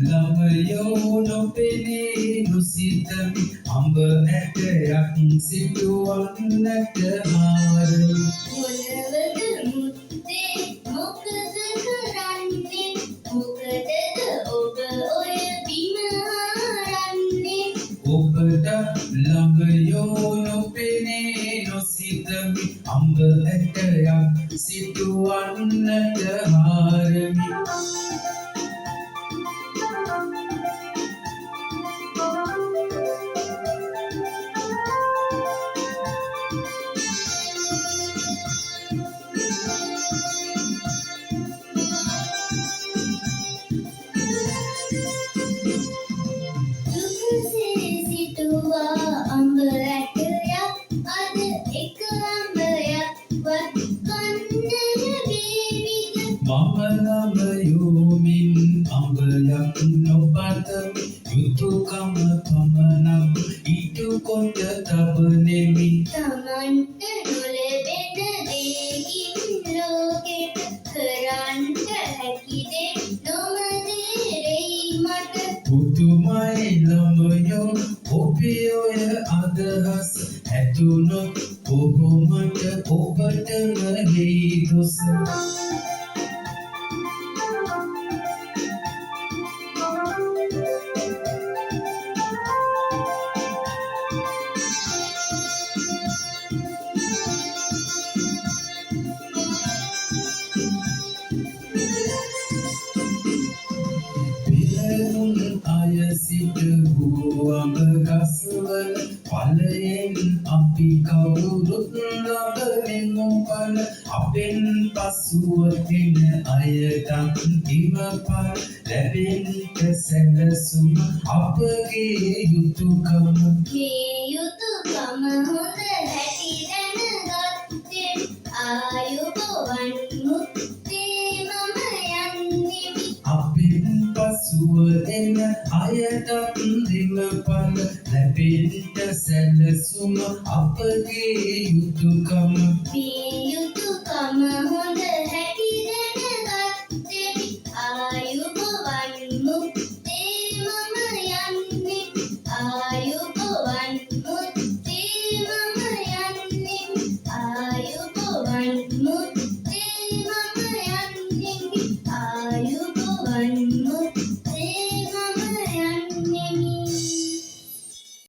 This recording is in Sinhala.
ළමයෝ නොපෙනේ නොසිතමි අඹ ඇටයක් සිටුවන්නට හාරමි මොනවද මුත්තේ මොකද කරන්නේ මොකටද ඔබ ඔය බිම හරන්නේ ඔබට ළමයෝ නොපෙනේ නොසිතමි අඹ ඇටයක් සිටුවන්නට හාරමි දුකසේ සිටුවා අඹ ඇටයක් අද එක අඹයක්වත් කන්න ලැබේවිද මම ළමයෝමින් අඹයක් නොපතමි යුතුයකම පමණක් ඉටු කොට තබනෙමි තමන්ට නොලැබෙන දේකින් ලෝකෙට කරන්න හැකි දේ නොමතේරෙයි මට පුදුමයි ළමයෝ ඔබේ ඔය අදහස ඇතුනොත් කොහොමද ඔබටම වෙයි දොස් පිරවුන් අය සිටවූ අඹ ගස්වල ඵලයෙන් අපි කවුරුත් ලබනෙමු ඵල අපෙන් පසුව එන අයටත් ඉවපල් ලැබෙන්නට සැලසුම අපගේ යුතුයකම මේ යුතුයකම හොඳ හැටි දැනගත්තේ ආයුබෝවන් මුත්තේ මම යන්නෙමි අපෙන් පසුව එන අයටත් දෙමපල ලැබෙන්නට සැලසුම අපගේ යුතුයකම